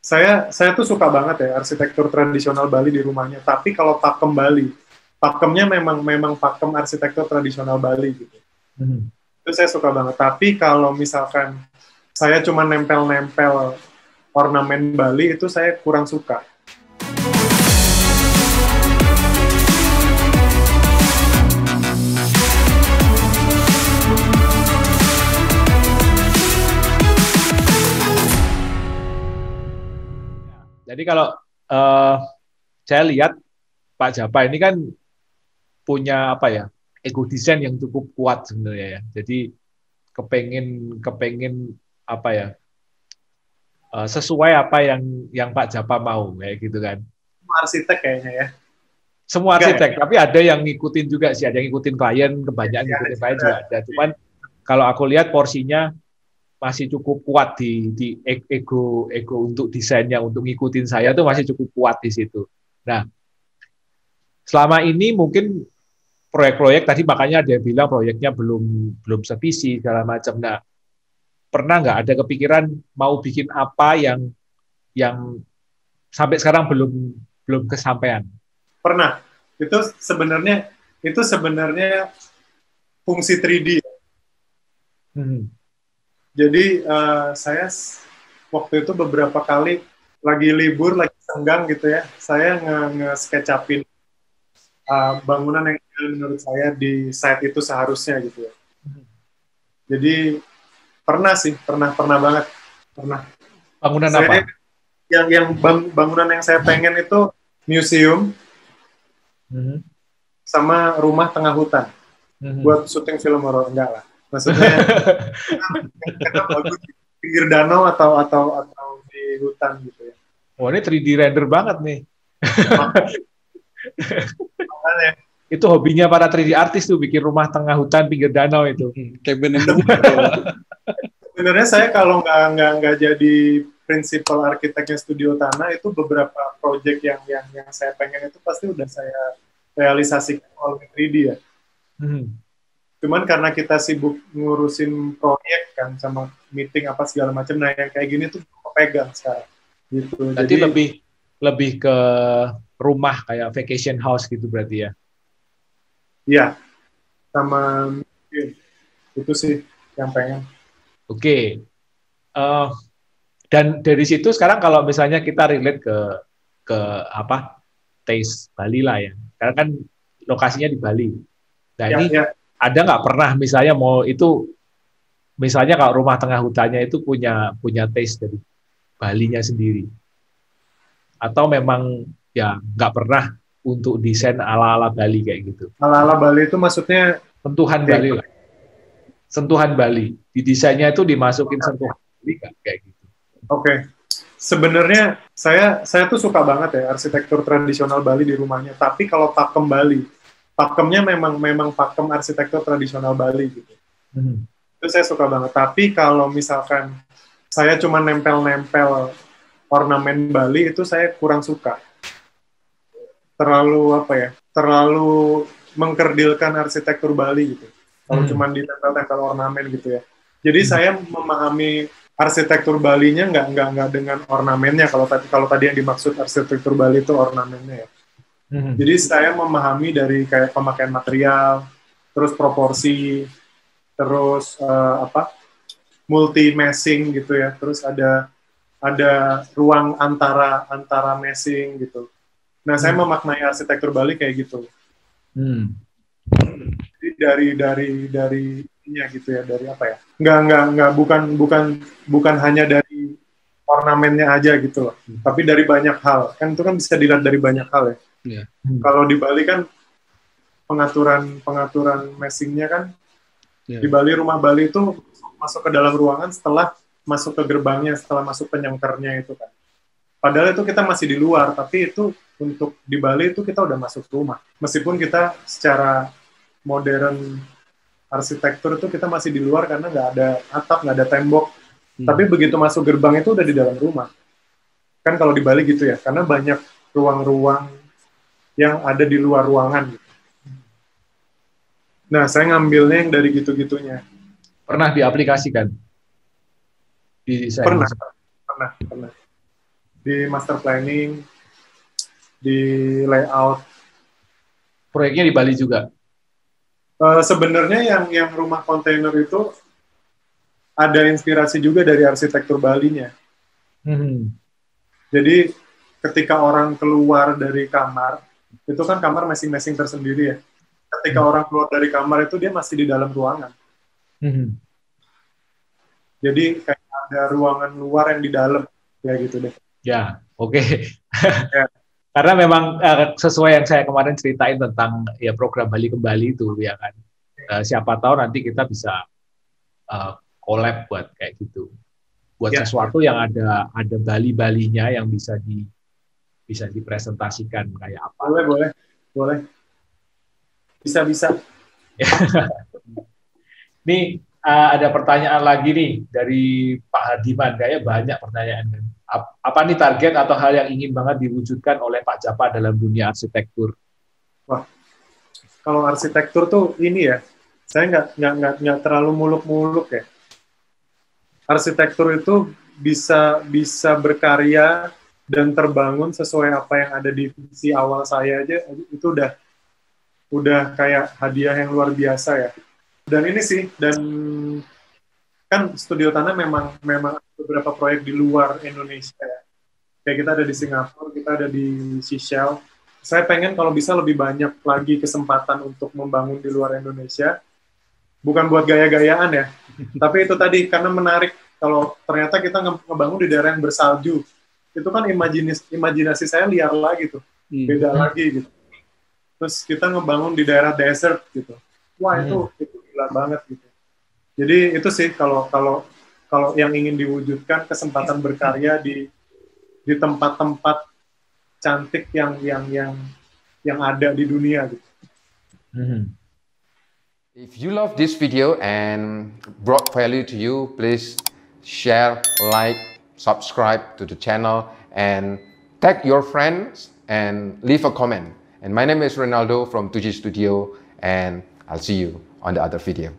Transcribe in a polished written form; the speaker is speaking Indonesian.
Saya tuh suka banget ya arsitektur tradisional Bali di rumahnya. Tapi kalau pakem Bali, pakemnya memang memang pakem arsitektur tradisional Bali gitu. Hmm. Itu saya suka banget. Tapi kalau misalkan saya cuma nempel-nempel ornamen Bali, itu saya kurang suka. Jadi kalau eh, saya lihat Pak Japa ini kan punya apa ya, ego desain yang cukup kuat sebenarnya ya. Jadi kepengen kepengen apa ya, sesuai apa yang Pak Japa mau kayak gitu kan. Arsitek kayaknya ya. Semua Enggak ya? arsitek, tapi ada yang ngikutin juga sih, ada yang ngikutin klien, kebanyakan Ya, ngikutin klien juga ada. Cuman kalau aku lihat porsinya masih cukup kuat di ego ego untuk desainnya, untuk ngikutin saya tuh masih cukup kuat di situ. Nah, selama ini mungkin proyek-proyek tadi makanya ada yang bilang proyeknya belum belum sevisi segala macam. Nah, pernah nggak ada kepikiran mau bikin apa yang sampai sekarang belum belum kesampaian? pernah. Itu sebenarnya fungsi 3D. Hmm. Jadi saya waktu itu beberapa kali lagi libur, lagi senggang gitu ya, saya nge-sketch-upin bangunan yang menurut saya di site itu seharusnya gitu ya. Jadi pernah sih, pernah banget, pernah. Bangunan apa? Saya bangunan yang saya pengen itu museum Hmm. sama rumah tengah hutan Hmm. buat syuting film horor, enggak lah. Maksudnya kan bagus di pinggir danau atau di hutan gitu ya. Wah, ini 3D render banget nih. Makanya Itu hobinya para 3D artis tuh, bikin rumah tengah hutan pinggir danau itu. Cabin in the Woods. sebenarnya saya kalau nggak jadi prinsipal arsiteknya Studio Tanah, itu beberapa project yang saya pengen itu pasti udah saya realisasikan oleh 3D ya. Hmm. Cuman karena kita sibuk ngurusin proyek kan sama meeting apa segala macam, nah yang kayak gini tuh kepegang sekarang gitu. Berarti lebih lebih ke rumah kayak vacation house gitu berarti ya. Iya, sama itu sih yang pengen. Oke. Eh, dan dari situ sekarang kalau misalnya kita relate ke apa, taste Bali lah ya. Karena kan lokasinya di Bali. Nah, Ya, ini ya. ada nggak pernah misalnya mau itu, misalnya kalau rumah tengah hutannya itu punya punya taste dari Balinya sendiri, atau memang ya nggak pernah untuk desain ala-ala Bali kayak gitu. Ala-ala Bali itu maksudnya Sentuhan Bali lah. Sentuhan Bali. Di desainnya itu dimasukin sentuhan Bali kayak gitu. Oke. Sebenarnya saya tuh suka banget ya arsitektur tradisional Bali di rumahnya. Tapi kalau pakem Bali, pakemnya memang memang pakem arsitektur tradisional Bali gitu. Hmm. Itu saya suka banget. Tapi kalau misalkan saya cuma nempel-nempel ornamen Bali, itu saya kurang suka. Terlalu apa ya? Terlalu mengkerdilkan arsitektur Bali gitu. Kalau cuma ditempel-tempel ornamen gitu ya. Jadi saya memahami arsitektur Balinya nggak dengan ornamennya. Kalau tadi yang dimaksud arsitektur Bali itu ornamennya ya. Jadi saya memahami dari kayak pemakaian material, terus proporsi, terus multi meshing gitu ya. Terus ada ruang antara meshing gitu. Nah, saya memaknai arsitektur Bali kayak gitu. Jadi dari ininya gitu ya, dari apa ya? Nggak bukan hanya dari ornamennya aja gitu loh. Tapi dari banyak hal. Kan itu kan bisa dilihat dari banyak hal ya. Yeah. Kalau di Bali kan pengaturan meshingnya kan di Bali, rumah Bali itu masuk ke dalam ruangan setelah masuk ke gerbangnya, setelah masuk penyangkarnya itu kan. Padahal itu kita masih di luar, tapi itu untuk di Bali itu kita udah masuk rumah. Meskipun kita secara modern arsitektur itu kita masih di luar karena nggak ada atap, nggak ada tembok. Tapi begitu masuk gerbang itu udah di dalam rumah. Kan kalau di Bali gitu ya, karena banyak ruang-ruang yang ada di luar ruangan. Nah, saya ngambilnya yang dari gitu-gitunya. Pernah diaplikasikan? Di desain? Pernah. di master planning, di layout. Proyeknya di Bali juga. Sebenarnya yang rumah kontainer itu ada inspirasi juga dari arsitektur Balinya. Jadi ketika orang keluar dari kamar, itu kan kamar masing-masing tersendiri ya. Ketika orang keluar dari kamar itu dia masih di dalam ruangan. Jadi kayak ada ruangan luar yang di dalam, kayak gitu deh. Ya, oke. Ya. Karena memang sesuai yang saya kemarin ceritain tentang ya program Bali Kembali itu ya kan. Siapa tahu nanti kita bisa collab buat kayak gitu. Buat sesuatu yang ada Bali-Balinya yang bisa dipresentasikan kayak apa. Boleh. Bisa. Nih ada pertanyaan lagi nih dari Pak Hardiman, kayaknya banyak pertanyaan kan. Apa nih target atau hal yang ingin banget diwujudkan oleh Pak Japa dalam dunia arsitektur? Wah, kalau arsitektur tuh ini ya, saya nggak terlalu muluk-muluk ya. Arsitektur itu bisa berkarya dan terbangun sesuai apa yang ada di visi awal saya aja, itu udah kayak hadiah yang luar biasa ya. Dan ini sih, dan kan Studio Tanah memang beberapa proyek di luar Indonesia ya. Kayak kita ada di Singapura, kita ada di Seychelles. Saya pengen kalau bisa lebih banyak lagi kesempatan untuk membangun di luar Indonesia. Bukan buat gaya-gayaan ya, tapi itu tadi karena menarik kalau ternyata kita ngebangun di daerah yang bersalju. Itu kan imajinasi saya liar lagi tuh, beda lagi gitu. Terus kita ngebangun di daerah desert gitu. Wah, itu gila banget gitu. Jadi itu sih kalau yang ingin diwujudkan, kesempatan berkarya di tempat-tempat cantik yang ada di dunia gitu. If you love this video and brought value to you, please share, like, subscribe to the channel and tag your friends and leave a comment. And my name is Ronaldo from 2G Studio, and I'll see you on the other video.